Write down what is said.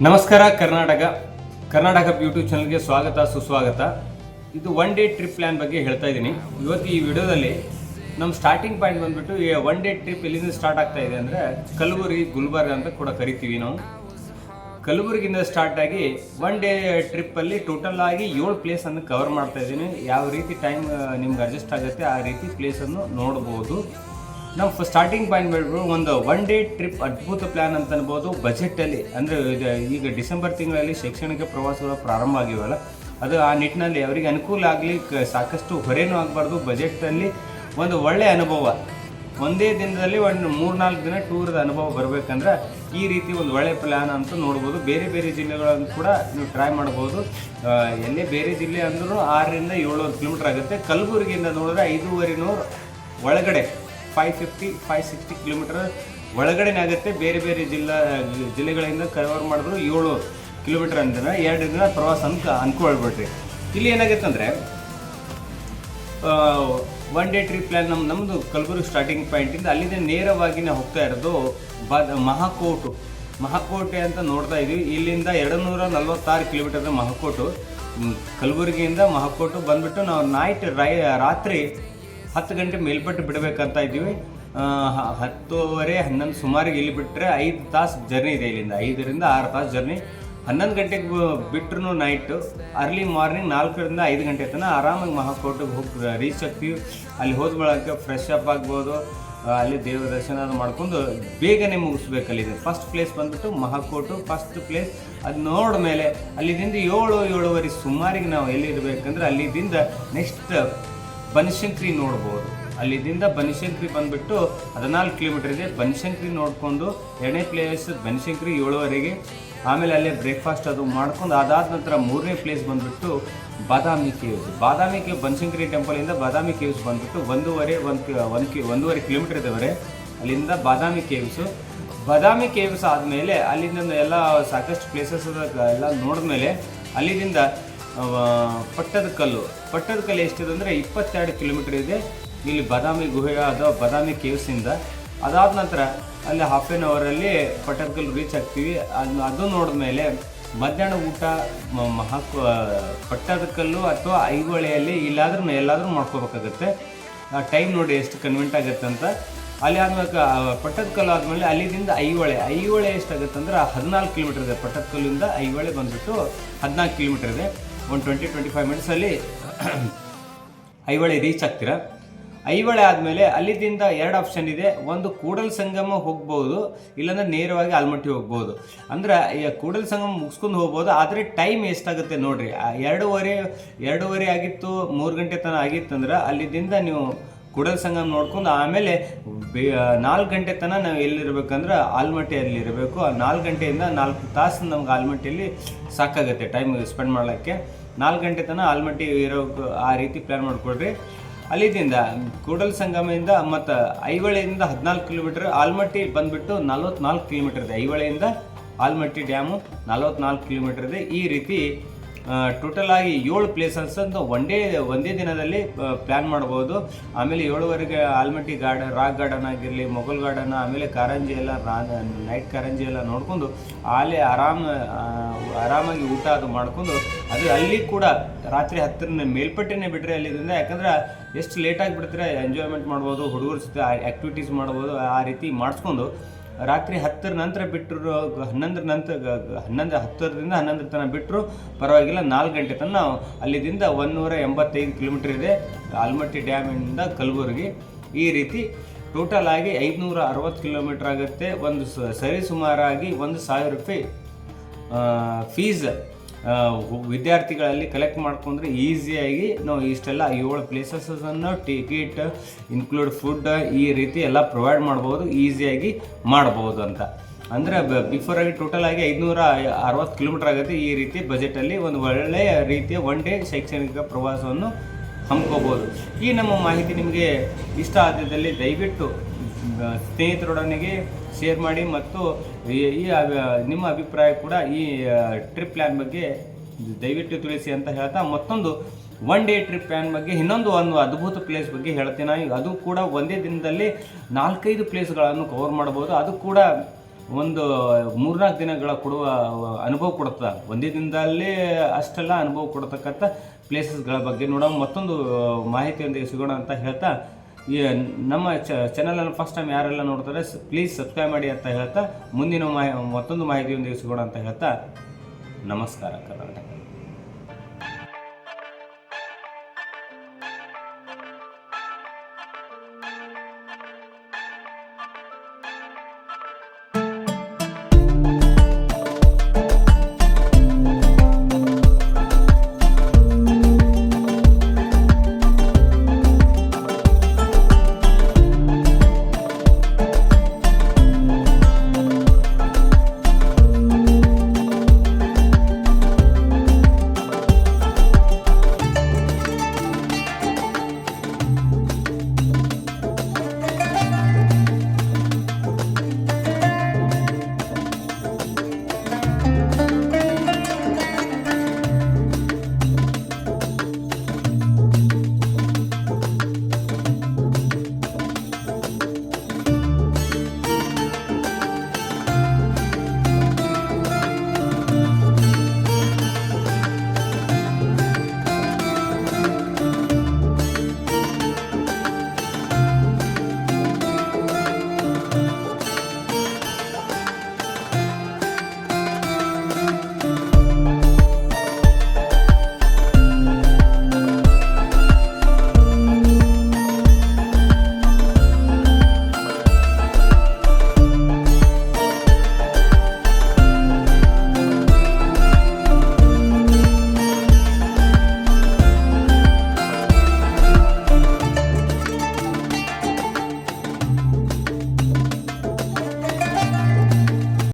ನಮಸ್ಕಾರ ಕರ್ನಾಟಕ ಯೂಟ್ಯೂಬ್ ಚಾನಲ್ಗೆ ಸ್ವಾಗತ ಸುಸ್ವಾಗತ. ಇದು ಒನ್ ಡೇ ಟ್ರಿಪ್ ಪ್ಲ್ಯಾನ್ ಬಗ್ಗೆ ಹೇಳ್ತಾ ಇದ್ದೀನಿ. ಇವತ್ತು ಈ ವಿಡಿಯೋದಲ್ಲಿ ನಮ್ಮ ಸ್ಟಾರ್ಟಿಂಗ್ ಪಾಯಿಂಟ್ ಬಂದುಬಿಟ್ಟು ಈ ಒನ್ ಡೇ ಟ್ರಿಪ್ ಎಲ್ಲಿಂದ ಸ್ಟಾರ್ಟ್ ಆಗ್ತಾ ಇದೆ ಅಂದರೆ ಕಲಬುರಗಿ ಗುಲ್ಬರ್ಗ ಅಂತ ಕೂಡ ಕರಿತೀವಿ ನಾವು. ಕಲಬುರಗಿಯಿಂದ ಸ್ಟಾರ್ಟ್ ಆಗಿ ಒನ್ ಡೇ ಟ್ರಿಪ್ಪಲ್ಲಿ ಟೋಟಲ್ ಆಗಿ 7 ಪ್ಲೇಸನ್ನು ಕವರ್ ಮಾಡ್ತಾ ಇದ್ದೀನಿ. ಯಾವ ರೀತಿ ಟೈಮ್ ನಿಮ್ಗೆ ಅಡ್ಜಸ್ಟ್ ಆಗುತ್ತೆ ಆ ರೀತಿ ಪ್ಲೇಸನ್ನು ನೋಡ್ಬೋದು. ನಾವು ಸ್ಟಾರ್ಟಿಂಗ್ ಪಾಯಿಂಟ್ ಬಿಡ್ಬೋದು ಒಂದು ಒನ್ ಡೇ ಟ್ರಿಪ್ ಅದ್ಭುತ ಪ್ಲ್ಯಾನ್ ಅಂತ ಅನ್ಬೋದು. ಬಜೆಟಲ್ಲಿ ಅಂದರೆ ಈಗ ಡಿಸೆಂಬರ್ ತಿಂಗಳಲ್ಲಿ ಶೈಕ್ಷಣಿಕ ಪ್ರವಾಸಗಳು ಪ್ರಾರಂಭ ಆಗಿವಲ್ಲ, ಅದು ಆ ನಿಟ್ಟಿನಲ್ಲಿ ಅವರಿಗೆ ಅನುಕೂಲ ಆಗಲಿ, ಸಾಕಷ್ಟು ಹೊರೆನೂ ಆಗಬಾರ್ದು. ಬಜೆಟಲ್ಲಿ ಒಂದು ಒಳ್ಳೆಯ ಅನುಭವ, ಒಂದೇ ದಿನದಲ್ಲಿ ಒಂದು 3-4 ದಿನ ಟೂರ್ದ ಅನುಭವ ಬರಬೇಕಂದ್ರೆ ಈ ರೀತಿ ಒಂದು ಒಳ್ಳೆಯ ಪ್ಲ್ಯಾನ್ ಅಂತ ನೋಡ್ಬೋದು. ಬೇರೆ ಬೇರೆ ಜಿಲ್ಲೆಗಳನ್ನು ಕೂಡ ನೀವು ಟ್ರೈ ಮಾಡ್ಬೋದು. ಎಲ್ಲೇ ಬೇರೆ ಜಿಲ್ಲೆ ಅಂದ್ರೂ 600 to 700 ಕಿಲೋಮೀಟ್ರ್ ಆಗುತ್ತೆ. ಕಲಬುರಗಿಯಿಂದ ನೋಡಿದ್ರೆ 5,500 ಒಳಗಡೆ 550-560 ಕಿಲೋಮೀಟರ್ ಒಳಗಡೆನೇ ಆಗುತ್ತೆ. ಬೇರೆ ಬೇರೆ ಜಿಲ್ಲೆಗಳಿಂದ ಕವರ್ ಮಾಡಿದ್ರು 7 ಕಿಲೋಮೀಟರ್ ಅಂದರೆ 2 ದಿನ ಪ್ರವಾಸ ಅಂತ ಅನ್ಕೊಳ್ಬಿಡ್ರಿ. ಇಲ್ಲಿ ಏನಾಗುತ್ತೆ ಅಂದರೆ ಒನ್ ಡೇ ಟ್ರಿಪ್ ಪ್ಲ್ಯಾನ್ ನಮ್ಮದು ಕಲಬುರಗಿ ಸ್ಟಾರ್ಟಿಂಗ್ ಪಾಯಿಂಟಿಂದ ಅಲ್ಲಿಂದ ನೇರವಾಗಿ ನಾವು ಹೋಗ್ತಾ ಇರೋದು ಮಹಾಕೋಟೆ ಅಂತ ನೋಡ್ತಾ ಇದ್ದೀವಿ. ಇಲ್ಲಿಂದ 246 ಕಿಲೋಮೀಟರ್ ಮಹಾಕೋಟು. ಕಲಬುರಗಿಯಿಂದ ಮಹಾಕೋಟು ಬಂದುಬಿಟ್ಟು ನಾವು ರಾತ್ರಿ 10 ಗಂಟೆ ಮೇಲ್ಪಟ್ಟು ಬಿಡಬೇಕಂತ ಇದ್ದೀವಿ. 10:30-11 ಸುಮಾರಿಗೆ ಇಲ್ಲಿ ಬಿಟ್ಟರೆ 5 ತಾಸು ಜರ್ನಿ ಇದೆ. ಇಲ್ಲಿಂದ 5 to 6 ತಾಸು ಜರ್ನಿ. 11 ಗಂಟೆಗೆ ಬಿಟ್ಟರು ನೈಟು, ಅರ್ಲಿ ಮಾರ್ನಿಂಗ್ 4 to 5 ಗಂಟೆ ತನಕ ಆರಾಮಾಗಿ ಮಹಾಕೋಟೆಗೆ ಹೋಗಿ ರೀಚ್ ಆಗ್ತೀವಿ. ಅಲ್ಲಿ ಹೋದ ಬಳಕ ಫ್ರೆಶ್ ಅಪ್ ಆಗ್ಬೋದು, ಅಲ್ಲಿ ದೇವರ ದರ್ಶನ ಮಾಡ್ಕೊಂಡು ಬೇಗನೆ ಮುಗಿಸ್ಬೇಕು. ಅಲ್ಲಿದೆ ಫಸ್ಟ್ ಪ್ಲೇಸ್ ಬಂದುಬಿಟ್ಟು ಮಹಾಕೋಟು ಫಸ್ಟ್ ಪ್ಲೇಸ್. ಅದು ನೋಡ ಮೇಲೆ ಅಲ್ಲಿದಿಂದ 7-7:30 ಸುಮಾರಿಗೆ ನಾವು ಎಲ್ಲಿರಬೇಕಂದ್ರೆ ಅಲ್ಲಿದಿಂದ ನೆಕ್ಸ್ಟ್ ಬನಶಂಕರಿ ನೋಡ್ಬೋದು. ಅಲ್ಲಿಂದ ಬನಶಂಕರಿ ಬಂದುಬಿಟ್ಟು 14 ಕಿಲೋಮೀಟರ್ ಇದೆ. ಬನಶಂಕರಿ ನೋಡಿಕೊಂಡು 2ನೇ ಪ್ಲೇಸ್ ಬನಶಂಕರಿ 7:30ಗೆ. ಆಮೇಲೆ ಅಲ್ಲೇ ಬ್ರೇಕ್ಫಾಸ್ಟ್ ಅದು ಮಾಡ್ಕೊಂಡು ಅದಾದ ನಂತರ 3ನೇ ಪ್ಲೇಸ್ ಬಂದುಬಿಟ್ಟು ಬಾದಾಮಿ ಕೇವ್ಸ್. ಬನಶಂಕರಿ ಟೆಂಪಲಿಂದ ಬಾದಾಮಿ ಕೇವ್ಸ್ ಬಂದುಬಿಟ್ಟು 1.5 ಕಿಲೋಮೀಟರ್ ಇದ್ದವರೆ. ಅಲ್ಲಿಂದ ಬಾದಾಮಿ ಕೇವ್ಸ್ ಆದಮೇಲೆ ಅಲ್ಲಿಂದ ಎಲ್ಲ ಸಾಕಷ್ಟು ಪ್ಲೇಸಸ್ ಎಲ್ಲ ನೋಡಿದ್ಮೇಲೆ ಅಲ್ಲಿಂದ ಪಟ್ಟದಕಲ್ಲು ಎಷ್ಟಿದೆ ಅಂದರೆ 22 ಕಿಲೋಮೀಟರ್ ಇದೆ. ಇಲ್ಲಿ ಬಾದಾಮಿ ಗುಹೆ ಅಥವಾ ಬಾದಾಮಿ ಕೇವ್ಸಿಂದ ಅದಾದ ನಂತರ ಅಲ್ಲಿ ಹಾಫ್ ಆನ್ ಅವರಲ್ಲಿ ಪಟ್ಟದಕಲ್ಲು ರೀಚ್ ಆಗ್ತೀವಿ. ಅದು ನೋಡಿದ್ಮೇಲೆ ಮಧ್ಯಾಹ್ನ ಊಟ ಪಟ್ಟದಕಲ್ಲು ಅಥವಾ ಐಹೊಳೆಯಲ್ಲಿ ಎಲ್ಲಾದರೂ ಮಾಡ್ಕೋಬೇಕಾಗತ್ತೆ. ಟೈಮ್ ನೋಡಿ ಎಷ್ಟು ಕನ್ವೆಂಟ್ ಆಗುತ್ತೆ ಅಂತ. ಅಲ್ಲಿ ಆದ್ಮೇಲೆ ಪಟ್ಟದಕಲ್ಲು ಆದಮೇಲೆ ಅಲ್ಲಿಂದ ಐಹೊಳೆ ಎಷ್ಟಾಗುತ್ತೆ ಅಂದ್ರೆ 14 ಕಿಲೋಮೀಟರ್ ಇದೆ. ಪಟ್ಟದಕಲ್ಲಿಂದ ಐಹೊಳೆ ಬಂದುಬಿಟ್ಟು 14 ಕಿಲೋಮೀಟರ್ ಇದೆ. 20-25 ಮಿನಿಟ್ಸಲ್ಲಿ ಐಹೊಳೆ ರೀಚ್ ಆಗ್ತೀರಾ. ಐಹೊಳೆ ಆದಮೇಲೆ ಅಲ್ಲಿಂದ 2 ಆಪ್ಷನ್ ಇದೆ. ಒಂದು ಕೂಡಲ ಸಂಗಮ ಹೋಗ್ಬೋದು, ಇಲ್ಲಾಂದ್ರೆ ನೇರವಾಗಿ ಆಲ್ಮಟ್ಟಿ ಹೋಗ್ಬೋದು. ಅಂದ್ರೆ ಕೂಡಲ ಸಂಗಮ ಮುಗಿಸ್ಕೊಂಡು ಹೋಗ್ಬೋದು. ಆದರೆ ಟೈಮ್ ಎಷ್ಟಾಗುತ್ತೆ ನೋಡಿರಿ. 2:30 ಆಗಿತ್ತು, 3 ಗಂಟೆ ತನಕ ಆಗಿತ್ತಂದ್ರೆ ಅಲ್ಲಿಂದ ನೀವು ಕೂಡಲ ಸಂಗಮ ನೋಡ್ಕೊಂಡು ಆಮೇಲೆ 4 ಗಂಟೆ ತನಕ ನಾವು ಎಲ್ಲಿರ್ಬೇಕಂದ್ರೆ ಆಲ್ಮಟ್ಟಿಯಲ್ಲಿ ಇರಬೇಕು. 4 ಗಂಟೆಯಿಂದ 4 ತಾಸು ನಮ್ಗೆ ಆಲ್ಮಟ್ಟಿಯಲ್ಲಿ ಸಾಕಾಗುತ್ತೆ ಟೈಮ್ ಸ್ಪೆಂಡ್ ಮಾಡೋಕ್ಕೆ. 4 ಗಂಟೆ ತನಕ ಆಲ್ಮಟ್ಟಿ ಇರೋ ಆ ರೀತಿ ಪ್ಲ್ಯಾನ್ ಮಾಡಿಕೊಡ್ರಿ. ಅಲ್ಲಿಂದ ಕೂಡಲ ಸಂಗಮದಿಂದ ಮತ್ತು ಐಹೊಳೆಯಿಂದ 14 ಕಿಲೋಮೀಟರ್, ಆಲ್ಮಟ್ಟಿ ಬಂದುಬಿಟ್ಟು 44 ಕಿಲೋಮೀಟರ್ ಇದೆ. ಐಹೊಳೆಯಿಂದ ಆಲ್ಮಟ್ಟಿ ಡ್ಯಾಮು 44 ಕಿಲೋಮೀಟರ್ ಇದೆ. ಈ ರೀತಿ ಟೋಟಲ್ ಆಗಿ 7 ಪ್ಲೇಸಸ್ ಅಂತ ಒಂದೇ ದಿನದಲ್ಲಿ ಪ್ಲ್ಯಾನ್ ಮಾಡ್ಬೋದು. ಆಮೇಲೆ 7:30ಗೆ ಆಲ್ಮಟ್ಟಿ ರಾಕ್ ಗಾರ್ಡನ್ ಆಗಿರಲಿ, ಮೊಘಲ್ ಗಾರ್ಡನ್, ಆಮೇಲೆ ಕಾರಂಜಿ ಎಲ್ಲ ನೈಟ್ ಕಾರಂಜಿ ಎಲ್ಲ ನೋಡ್ಕೊಂಡು ಅಲ್ಲೇ ಆರಾಮಾಗಿ ಊಟ ಅದು ಮಾಡ್ಕೊಂಡು ಅದು ಅಲ್ಲಿ ಕೂಡ ರಾತ್ರಿ 10 ಮೇಲ್ಪಟ್ಟೆನೇ ಬಿಟ್ಟರೆ ಅಲ್ಲಿಂದ. ಯಾಕಂದ್ರೆ ಎಷ್ಟು ಲೇಟಾಗಿ ಬಿಡ್ತಾರೆ ಎಂಜಾಯ್ಮೆಂಟ್ ಮಾಡ್ಬೋದು, ಹುಡುಗರ ಜೊತೆ ಆ್ಯಕ್ಟಿವಿಟೀಸ್ ಮಾಡ್ಬೋದು. ಆ ರೀತಿ ಮಾಡಿಸ್ಕೊಂಡು ರಾತ್ರಿ 10 ನಂತರ ಬಿಟ್ಟರು 10ರಿಂದ 11 ತನಕ ಬಿಟ್ಟರು ಪರವಾಗಿಲ್ಲ. 4 ಗಂಟೆ ತನಕ ನಾವು ಅಲ್ಲಿಂದ 185 ಕಿಲೋಮೀಟರ್ ಇದೆ ಆಲ್ಮಟ್ಟಿ ಡ್ಯಾಮಿಂದ ಕಲಬುರಗಿ. ಈ ರೀತಿ ಟೋಟಲ್ ಆಗಿ 560 ಕಿಲೋಮೀಟರ್ ಆಗುತ್ತೆ. ಒಂದು ಸರಿಸುಮಾರಾಗಿ 1,000 ರೂಪಾಯಿ ಫೀಸ್ ವಿದ್ಯಾರ್ಥಿಗಳಲ್ಲಿ ಕಲೆಕ್ಟ್ ಮಾಡ್ಕೊಂಡ್ರೆ ಈಸಿಯಾಗಿ ನಾವು ಇಷ್ಟೆಲ್ಲ 7 ಪ್ಲೇಸಸನ್ನು ಟಿಕೆಟ್ ಇನ್ಕ್ಲೂಡ್ ಫುಡ್ ಈ ರೀತಿ ಎಲ್ಲ ಪ್ರೊವೈಡ್ ಮಾಡ್ಬೋದು, ಈಸಿಯಾಗಿ ಮಾಡ್ಬೋದು ಅಂತ. ಅಂದರೆ ಬಿಫೋರಾಗಿ ಟೋಟಲ್ ಆಗಿ 560 ಕಿಲೋಮೀಟರ್ ಆಗುತ್ತೆ. ಈ ರೀತಿ ಬಜೆಟಲ್ಲಿ ಒಂದು ಒಳ್ಳೆಯ ರೀತಿಯ ಒನ್ ಡೇ ಶೈಕ್ಷಣಿಕ ಪ್ರವಾಸವನ್ನು ಹಮ್ಮಿಕೋಬೋದು. ಈ ನಮ್ಮ ಮಾಹಿತಿ ನಿಮಗೆ ಇಷ್ಟ ಆದಲ್ಲಿ ದಯವಿಟ್ಟು ಸ್ನೇಹಿತರೊಡನೆಗೆ ಶೇರ್ ಮಾಡಿ ಮತ್ತು ನಿಮ್ಮ ಅಭಿಪ್ರಾಯ ಕೂಡ ಈ ಟ್ರಿಪ್ ಪ್ಲ್ಯಾನ್ ಬಗ್ಗೆ ದಯವಿಟ್ಟು ತಿಳಿಸಿ ಅಂತ ಹೇಳ್ತಾ, ಮತ್ತೊಂದು ಒನ್ ಡೇ ಟ್ರಿಪ್ ಪ್ಲ್ಯಾನ್ ಬಗ್ಗೆ ಇನ್ನೊಂದು ಅದ್ಭುತ ಪ್ಲೇಸ್ ಬಗ್ಗೆ ಹೇಳ್ತೀನಿ. ಅದು ಕೂಡ ಒಂದೇ ದಿನದಲ್ಲಿ 4-5 ಪ್ಲೇಸ್ಗಳನ್ನು ಕವರ್ ಮಾಡ್ಬೋದು. ಅದು ಕೂಡ ಒಂದು 3-4 ದಿನಗಳ ಕೊಡುವ ಅನುಭವ ಕೊಡುತ್ತೆ. ಒಂದೇ ದಿನದಲ್ಲಿ ಅಷ್ಟೆಲ್ಲ ಅನುಭವ ಕೊಡ್ತಕ್ಕಂಥ ಪ್ಲೇಸಸ್ಗಳ ಬಗ್ಗೆ ನೋಡೋ ಮತ್ತೊಂದು ಮಾಹಿತಿಯೊಂದಿಗೆ ಸಿಗೋಣ ಅಂತ ಹೇಳ್ತಾ, ಈ ನಮ್ಮ ಚಾನಲನ್ನು ಫಸ್ಟ್ ಟೈಮ್ ಯಾರೆಲ್ಲ ನೋಡ್ತಾರೆ ಪ್ಲೀಸ್ ಸಬ್ಸ್ಕ್ರೈಬ್ ಮಾಡಿ ಅಂತ ಹೇಳ್ತಾ, ಮುಂದಿನ ಮತ್ತೊಂದು ಮಾಹಿತಿಯೊಂದಿಗೆ ಸಿಗೋಣ ಅಂತ ಹೇಳ್ತಾ, ನಮಸ್ಕಾರ ಕರ್ನಾಟಕ.